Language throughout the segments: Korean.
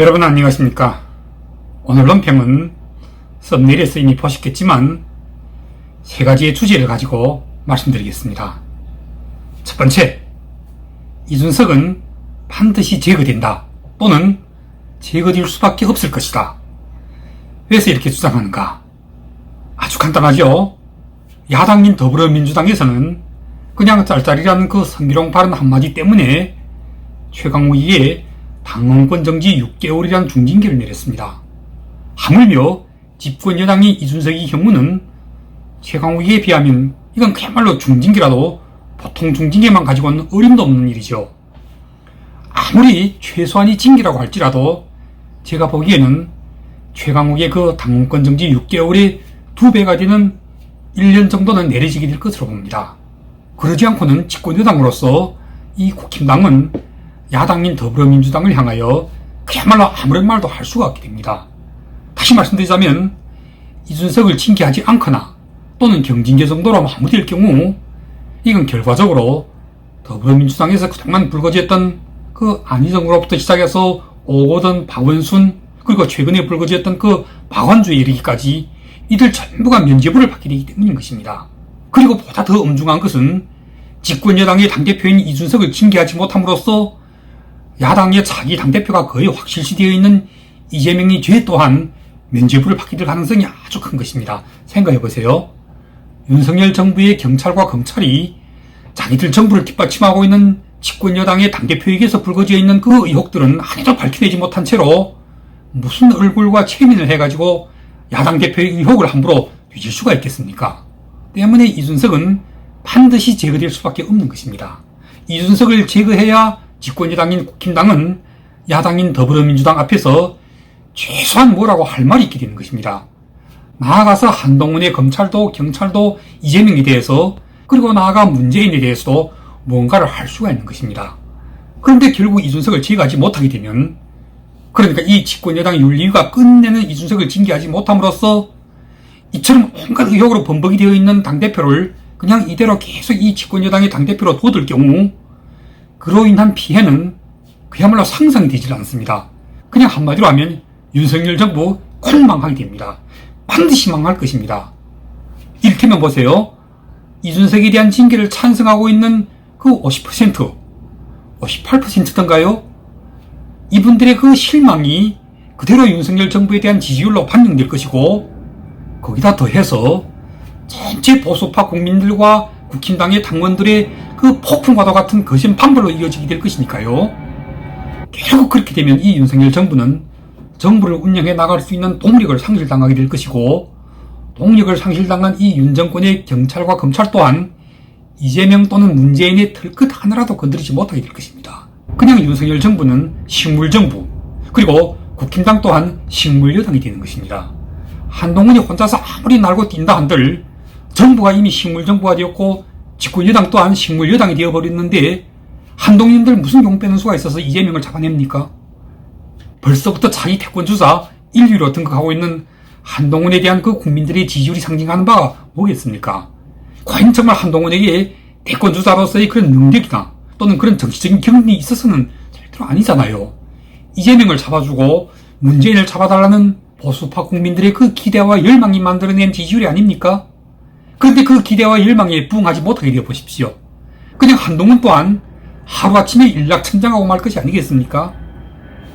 여러분 안녕하십니까. 오늘 논평은 썸네일에서 이미 보셨겠지만 세 가지의 주제를 가지고 말씀드리겠습니다. 첫 번째, 이준석은 반드시 제거된다 또는 제거될 수밖에 없을 것이다. 왜서 이렇게 주장하는가? 아주 간단하죠. 야당인 더불어민주당에서는 그냥 짤짤이라는 그 성희롱 발언 한마디 때문에 최강욱에게 당원권 정지 6개월이라는 중징계를 내렸습니다. 하물며 집권 여당인 이준석의 경우는 최강욱에 비하면 이건 그야말로 중징계라도 보통 중징계만 가지고는 어림도 없는 일이죠. 아무리 최소한의 징계라고 할지라도 제가 보기에는 최강욱의 그 당원권 정지 6개월의 2배가 되는 1년 정도는 내려지게 될 것으로 봅니다. 그러지 않고는 집권 여당으로서 이 국힘당은 야당인 더불어민주당을 향하여 그야말로 아무런 말도 할 수가 없게 됩니다. 다시 말씀드리자면 이준석을 징계하지 않거나 또는 경징계 정도로 마무리될 경우 이건 결과적으로 더불어민주당에서 그동안 불거지했던 그 안희정으로부터 시작해서 오거돈, 박원순 그리고 최근에 불거지했던 그 박완주에 이르기까지 이들 전부가 면죄부를 받게 되기 때문인 것입니다. 그리고 보다 더 엄중한 것은 집권 여당의 당대표인 이준석을 징계하지 못함으로써 야당의 차기 당대표가 거의 확실시되어 있는 이재명의 죄 또한 면죄부를 받게 될 가능성이 아주 큰 것입니다. 생각해보세요. 윤석열 정부의 경찰과 검찰이 자기들 정부를 뒷받침하고 있는 집권 여당의 당대표에게서 불거지어 있는 그 의혹들은 하나도 밝혀내지 못한 채로 무슨 얼굴과 체면을 해가지고 야당 대표의 의혹을 함부로 뒤질 수가 있겠습니까? 때문에 이준석은 반드시 제거될 수밖에 없는 것입니다. 이준석을 제거해야 집권 여당인 국힘당은 야당인 더불어민주당 앞에서 최소한 뭐라고 할 말이 있게 되는 것입니다. 나아가서 한동훈의 검찰도 경찰도 이재명에 대해서 그리고 나아가 문재인에 대해서도 뭔가를 할 수가 있는 것입니다. 그런데 결국 이준석을 제거하지 못하게 되면 그러니까 이 집권 여당 윤리위가 끝내는 이준석을 징계하지 못함으로써 이처럼 온갖 의혹으로 범벅이 되어 있는 당대표를 그냥 이대로 계속 이 집권 여당의 당대표로 둬둘 경우 그로 인한 피해는 그야말로 상상이 되질 않습니다. 그냥 한마디로 하면 윤석열 정부 꼭 망하게 됩니다. 반드시 망할 것입니다. 이를테면 보세요. 이준석에 대한 징계를 찬성하고 있는 그 50%, 58%던가요? 이분들의 그 실망이 그대로 윤석열 정부에 대한 지지율로 반영될 것이고 거기다 더해서 전체 보수파 국민들과 국힘당의 당원들의 그 폭풍과도 같은 거센 반발로 이어지게 될 것이니까요. 결국 그렇게 되면 이 윤석열 정부는 정부를 운영해 나갈 수 있는 동력을 상실당하게 될 것이고 동력을 상실당한 이 윤 정권의 경찰과 검찰 또한 이재명 또는 문재인의 털끝 하나라도 건드리지 못하게 될 것입니다. 그냥 윤석열 정부는 식물정부 그리고 국힘당 또한 식물여당이 되는 것입니다. 한동훈이 혼자서 아무리 날고 뛴다 한들 정부가 이미 식물정부가 되었고 집권여당 또한 식물여당이 되어버렸는데 한동훈님들 무슨 용 빼는 수가 있어서 이재명을 잡아냅니까? 벌써부터 자기 태권주자 1위로 등극하고 있는 한동훈에 대한 그 국민들의 지지율이 상징하는 바가 뭐겠습니까? 과연 정말 한동훈에게 태권주자로서의 그런 능력이나 또는 그런 정치적인 경험이 있어서는 절대로 아니잖아요. 이재명을 잡아주고 문재인을 잡아달라는 보수파 국민들의 그 기대와 열망이 만들어낸 지지율이 아닙니까? 그런데 그 기대와 열망에 부응하지 못하게 되어 보십시오. 그냥 한동훈 또한 하루아침에 일락천장하고 말 것이 아니겠습니까?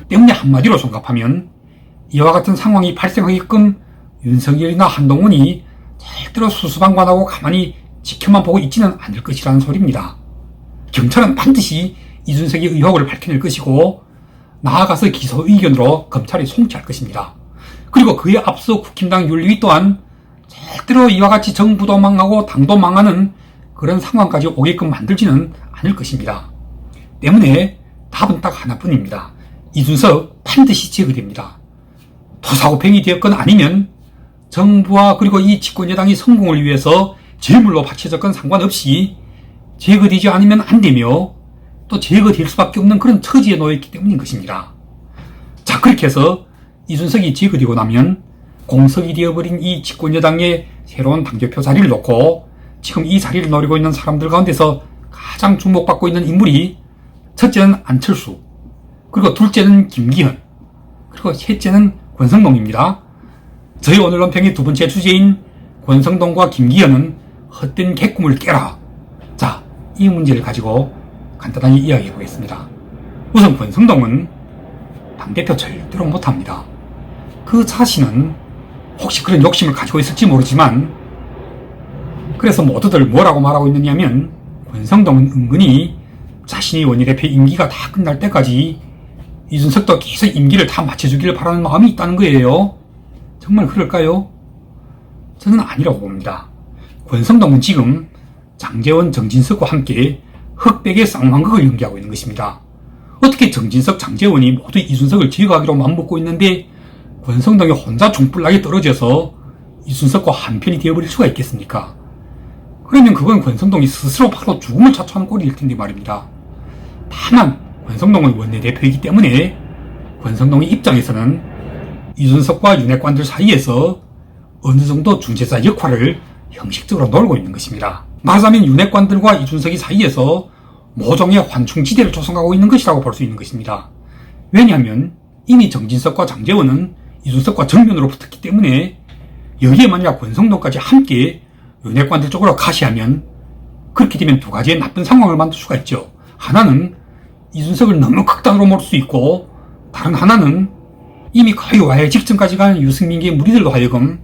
때문에 한마디로 종합하면 이와 같은 상황이 발생하게끔 윤석열이나 한동훈이 절대로 수수방관하고 가만히 지켜만 보고 있지는 않을 것이라는 소리입니다. 경찰은 반드시 이준석의 의혹을 밝혀낼 것이고 나아가서 기소 의견으로 검찰에 송치할 것입니다. 그리고 그에 앞서 국힘당 윤리위 또한 절대로 이와 같이 정부도 망하고 당도 망하는 그런 상황까지 오게끔 만들지는 않을 것입니다. 때문에 답은 딱 하나뿐입니다. 이준석 반드시 제거됩니다. 토사구팽이 되었건 아니면 정부와 그리고 이 집권여당이 성공을 위해서 재물로 바쳐졌건 상관없이 제거되지 않으면 안 되며 또 제거될 수밖에 없는 그런 처지에 놓여있기 때문인 것입니다. 자, 그렇게 해서 이준석이 제거되고 나면 공석이 되어버린 이 집권여당의 새로운 당대표 자리를 놓고 지금 이 자리를 노리고 있는 사람들 가운데서 가장 주목받고 있는 인물이 첫째는 안철수, 그리고 둘째는 김기현, 그리고 셋째는 권성동입니다. 저희 오늘 논평의 두 번째 주제인 권성동과 김기현은 헛된 개꿈을 깨라. 자, 이 문제를 가지고 간단하게 이야기해 보겠습니다. 우선 권성동은 당대표 절대로 못합니다. 그 자신은 혹시 그런 욕심을 가지고 있을지 모르지만, 그래서 모두들 뭐라고 말하고 있느냐면 권성동은 은근히 자신이 원내대표 임기가 다 끝날 때까지 이준석도 계속 임기를 다 맞춰주기를 바라는 마음이 있다는 거예요. 정말 그럴까요? 저는 아니라고 봅니다. 권성동은 지금 장제원, 정진석과 함께 흑백의 쌍망극을 연기하고 있는 것입니다. 어떻게 정진석, 장제원이 모두 이준석을 제거하기로 맘먹고 있는데 권성동이 혼자 종불나게 떨어져서 이준석과 한편이 되어버릴 수가 있겠습니까? 그러면 그건 권성동이 스스로 바로 죽음을 자초하는 꼴일 텐데 말입니다. 다만 권성동은 원내대표이기 때문에 권성동의 입장에서는 이준석과 윤핵관들 사이에서 어느 정도 중재자 역할을 형식적으로 놀고 있는 것입니다. 말하자면 윤핵관들과 이준석이 사이에서 모종의 환충지대를 조성하고 있는 것이라고 볼 수 있는 것입니다. 왜냐하면 이미 정진석과 장제원은 이준석과 정면으로 붙었기 때문에 여기에 만약 권성동까지 함께 윤핵관들 쪽으로 가시하면 그렇게 되면 두 가지의 나쁜 상황을 만들 수가 있죠. 하나는 이준석을 너무 극단으로 몰 수 있고, 다른 하나는 이미 거의 와해 직전까지 간 유승민계의 무리들로 하여금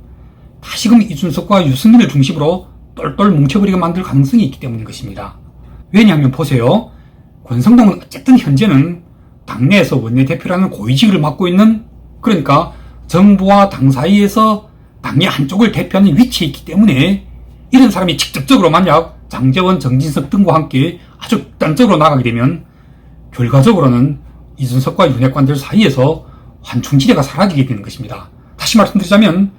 다시금 이준석과 유승민을 중심으로 똘똘 뭉쳐버리게 만들 가능성이 있기 때문인 것입니다. 왜냐하면 보세요. 권성동은 어쨌든 현재는 당내에서 원내대표라는 고위직을 맡고 있는, 그러니까 정부와 당 사이에서 당의 한쪽을 대표하는 위치에 있기 때문에 이런 사람이 직접적으로 만약 장제원, 정진석 등과 함께 아주 극단적으로 나가게 되면 결과적으로는 이준석과 윤핵관들 사이에서 환충지대가 사라지게 되는 것입니다. 다시 말씀드리자면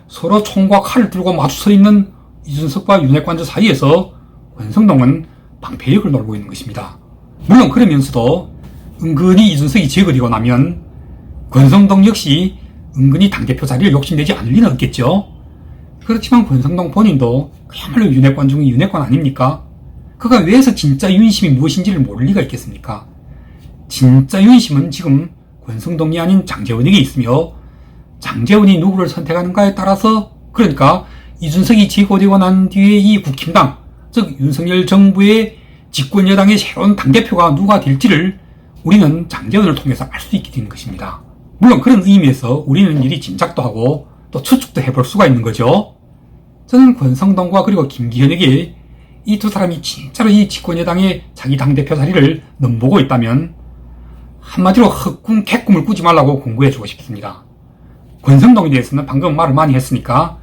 서로 총과 칼을 들고 마주서 있는 이준석과 윤핵관들 사이에서 권성동은 방패역을 놀고 있는 것입니다. 물론 그러면서도 은근히 이준석이 제거되고 나면 권성동 역시 은근히 당대표 자리를 욕심내지 않을 리는 없겠죠. 그렇지만 권성동 본인도 그야말로 윤핵관 중에 윤핵관 아닙니까? 그가 왜서 진짜 윤심이 무엇인지를 모를 리가 있겠습니까? 진짜 윤심은 지금 권성동이 아닌 장제원에게 있으며, 장제원이 누구를 선택하는가에 따라서, 그러니까 이준석이 제거되고 난 뒤에 이 국힘당, 즉 윤석열 정부의 집권여당의 새로운 당대표가 누가 될지를 우리는 장제원을 통해서 알 수 있게 되는 것입니다. 물론 그런 의미에서 우리는 미리 짐작도 하고 또 추측도 해볼 수가 있는 거죠. 저는 권성동과 그리고 김기현에게 이 두 사람이 진짜로 이 집권여당의 자기 당대표 자리를 넘보고 있다면 한마디로 헛꿈, 개꿈을 꾸지 말라고 공고해주고 싶습니다. 권성동에 대해서는 방금 말을 많이 했으니까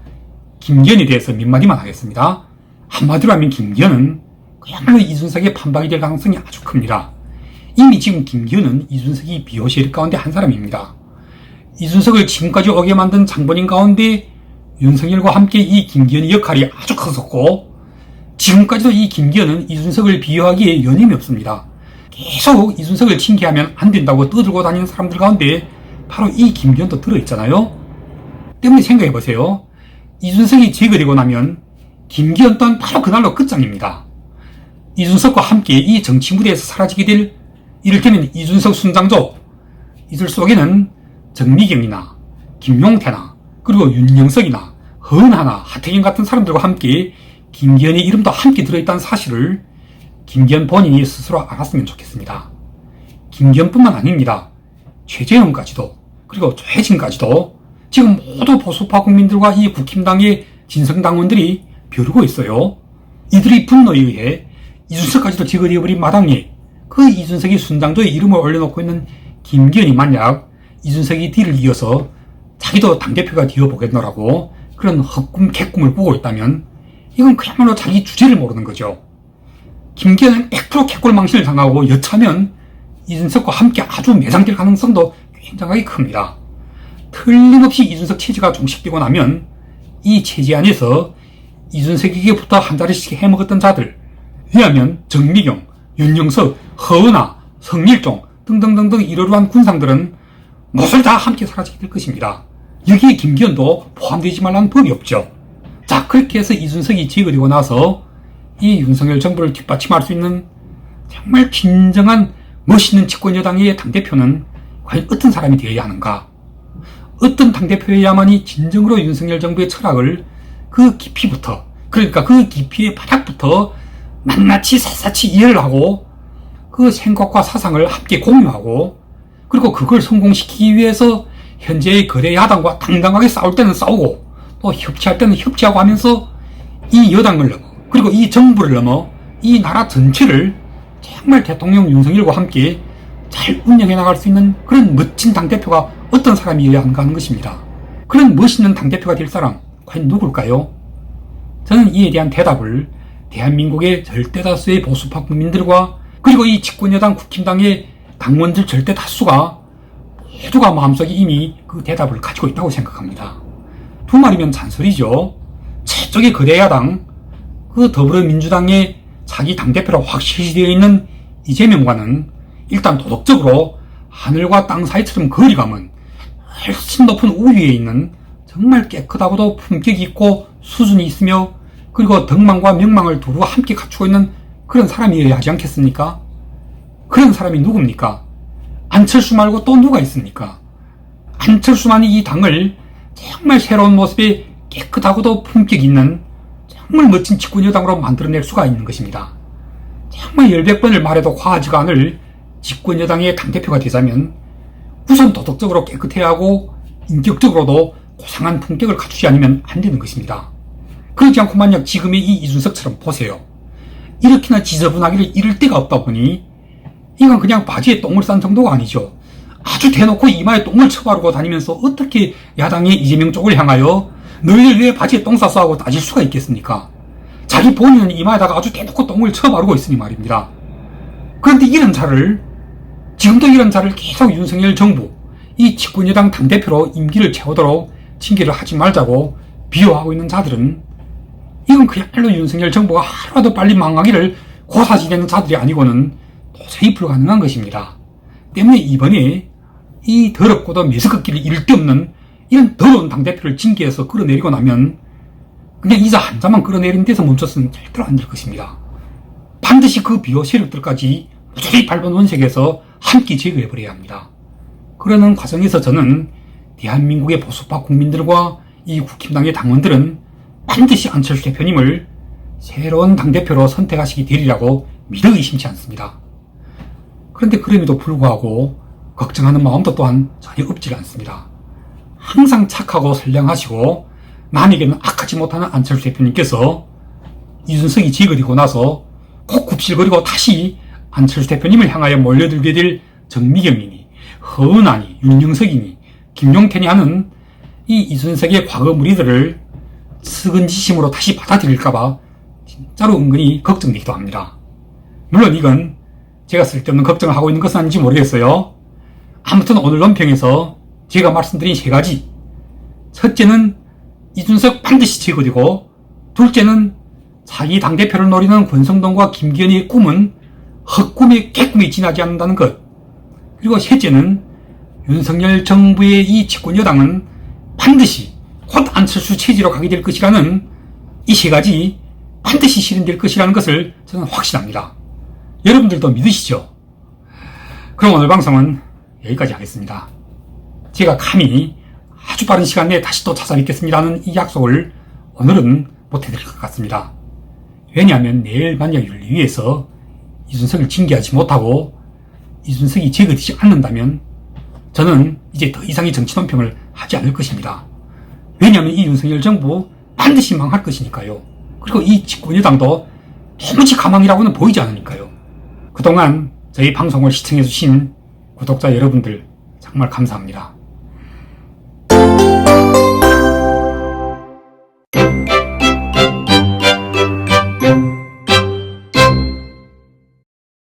김기현에 대해서 몇 마디만 하겠습니다. 한마디로 하면 김기현은 그야말로 이준석의 판박이 될 가능성이 아주 큽니다. 이미 지금 김기현은 이준석이 비호시일 가운데 한 사람입니다. 이준석을 지금까지 오게 만든 장본인 가운데 윤석열과 함께 이 김기현의 역할이 아주 컸었고, 지금까지도 이 김기현은 이준석을 비호하기에 여념이 없습니다. 계속 이준석을 징계하면 안 된다고 떠들고 다니는 사람들 가운데 바로 이 김기현도 들어있잖아요. 때문에 생각해보세요. 이준석이 제거되고 나면 김기현 또한 바로 그날로 끝장입니다. 이준석과 함께 이 정치 무대에서 사라지게 될 이를테면 이준석 순장족, 이들 속에는 정미경이나 김용태나 그리고 윤영석이나 허은하나 하태경 같은 사람들과 함께 김기현의 이름도 함께 들어있다는 사실을 김기현 본인이 스스로 알았으면 좋겠습니다. 김기현뿐만 아닙니다. 최재형까지도 그리고 조혜진까지도 지금 모두 보수파 국민들과 이 국힘당의 진성당원들이 벼르고 있어요. 이들이 분노에 의해 이준석까지도 제거되어버린 마당에 그 이준석이 순장조에 이름을 올려놓고 있는 김기현이 만약 이준석이 뒤를 이어서 자기도 당대표가 되어보겠노라고 그런 헛꿈 개꿈을 꾸고 있다면 이건 그야말로 자기 주제를 모르는 거죠. 김기현은 100% 개꿀망신을 당하고 여차면 이준석과 함께 아주 매장될 가능성도 굉장하게 큽니다. 틀림없이 이준석 체제가 종식되고 나면 이 체제 안에서 이준석에게부터 한 자리씩 해먹었던 자들, 왜냐하면 정미경, 윤영석, 허은하, 성일종 등등등등 이러한 군상들은 몫을 다 함께 사라지게 될 것입니다. 여기에 김기현도 포함되지 말라는 법이 없죠. 자, 그렇게 해서 이준석이 제거되고 나서 이 윤석열 정부를 뒷받침할 수 있는 정말 진정한 멋있는 집권여당의 당대표는 과연 어떤 사람이 되어야 하는가? 어떤 당대표여야만이 진정으로 윤석열 정부의 철학을 그 깊이부터, 그러니까 그 깊이의 바닥부터 낱낱이 샅샅이 이해를 하고 그 생각과 사상을 함께 공유하고 그리고 그걸 성공시키기 위해서 현재의 거대 야당과 당당하게 싸울 때는 싸우고 또 협치할 때는 협치하고 하면서 이 여당을 넘어 그리고 이 정부를 넘어 이 나라 전체를 정말 대통령 윤석열과 함께 잘 운영해 나갈 수 있는 그런 멋진 당대표가 어떤 사람이어야 하는가 하는 것입니다. 그런 멋있는 당대표가 될 사람 과연 누굴까요? 저는 이에 대한 대답을 대한민국의 절대다수의 보수파 국민들과 그리고 이 집권여당 국힘당의 당원들 절대다수가 모두가 마음속에 이미 그 대답을 가지고 있다고 생각합니다. 두 말이면 잔소리죠. 저쪽의 거대 야당, 그 더불어민주당의 자기 당대표로 확실시 되어 있는 이재명과는 일단 도덕적으로 하늘과 땅 사이처럼 거리감은 훨씬 높은 우위에 있는 정말 깨끗하고도 품격이 있고 수준이 있으며 그리고 덕망과 명망을 두루 함께 갖추고 있는 그런 사람이어야 하지 않겠습니까? 그런 사람이 누굽니까? 안철수 말고 또 누가 있습니까? 안철수만이 이 당을 정말 새로운 모습에 깨끗하고도 품격 있는 정말 멋진 집권여당으로 만들어낼 수가 있는 것입니다. 정말 열백 번을 말해도 과하지가 않을 집권여당의 당대표가 되자면 우선 도덕적으로 깨끗해야 하고 인격적으로도 고상한 품격을 갖추지 않으면 안 되는 것입니다. 그렇지 않고 만약 지금의 이 이준석처럼 보세요. 이렇게나 지저분하기를 이를 데가 없다 보니 이건 그냥 바지에 똥을 싼 정도가 아니죠. 아주 대놓고 이마에 똥을 쳐바르고 다니면서 어떻게 야당의 이재명 쪽을 향하여 너희들 왜 바지에 똥 쌌어 하고 따질 수가 있겠습니까? 자기 본인은 이마에다가 아주 대놓고 똥을 쳐바르고 있으니 말입니다. 그런데 이런 자를 지금도 이런 자를 계속 윤석열 정부 이 집권여당 당대표로 임기를 채우도록 징계를 하지 말자고 비호하고 있는 자들은 이건 그야말로 윤석열 정부가 하루라도 빨리 망하기를 고사지되는 자들이 아니고는 도저히 불가능한 것입니다. 때문에 이번에 이 더럽고도 매스껍기를 잃을 데 없는 이런 더러운 당대표를 징계해서 끌어내리고 나면 그냥 이자 한 자만 끌어내린 데서 멈췄으면 절대로 안 될 것입니다. 반드시 그 비호 세력들까지 무조리 밟은 원색에서 함께 제거해버려야 합니다. 그러는 과정에서 저는 대한민국의 보수파 국민들과 이 국힘당의 당원들은 반드시 안철수 대표님을 새로운 당대표로 선택하시게 되리라고 믿어 의심치 않습니다. 그런데 그럼에도 불구하고 걱정하는 마음도 또한 전혀 없지 않습니다. 항상 착하고 선량하시고 남에게는 악하지 못하는 안철수 대표님께서 이준석이 제거되고 나서 꼭 굽실거리고 다시 안철수 대표님을 향하여 몰려들게 될 정미경이니 허은하니 윤영석이니 김용태니 하는 이 이준석의 과거 무리들을 측은지심으로 다시 받아들일까봐 진짜로 은근히 걱정되기도 합니다. 물론 이건 제가 쓸데없는 걱정을 하고 있는 것은 아닌지 모르겠어요. 아무튼 오늘 논평에서 제가 말씀드린 세 가지, 첫째는 이준석 반드시 제거되고, 둘째는 자기 당대표를 노리는 권성동과 김기현의 꿈은 헛꿈에 개꿈에 지나지 않는다는 것, 그리고 셋째는 윤석열 정부의 이 집권여당은 반드시 곧 안철수 체제로 가게 될 것이라는 이 세 가지 반드시 실현될 것이라는 것을 저는 확신합니다. 여러분들도 믿으시죠? 그럼 오늘 방송은 여기까지 하겠습니다. 제가 감히 아주 빠른 시간 내에 다시 또 찾아뵙겠습니다는 이 약속을 오늘은 못해드릴 것 같습니다. 왜냐하면 내일 만약 윤리위에서 이준석을 징계하지 못하고 이준석이 제거되지 않는다면 저는 이제 더 이상의 정치 논평을 하지 않을 것입니다. 왜냐하면 이 윤석열 정부 반드시 망할 것이니까요. 그리고 이 집권여당도 도무지 가망이라고는 보이지 않으니까요. 그동안 저희 방송을 시청해주신 구독자 여러분들 정말 감사합니다.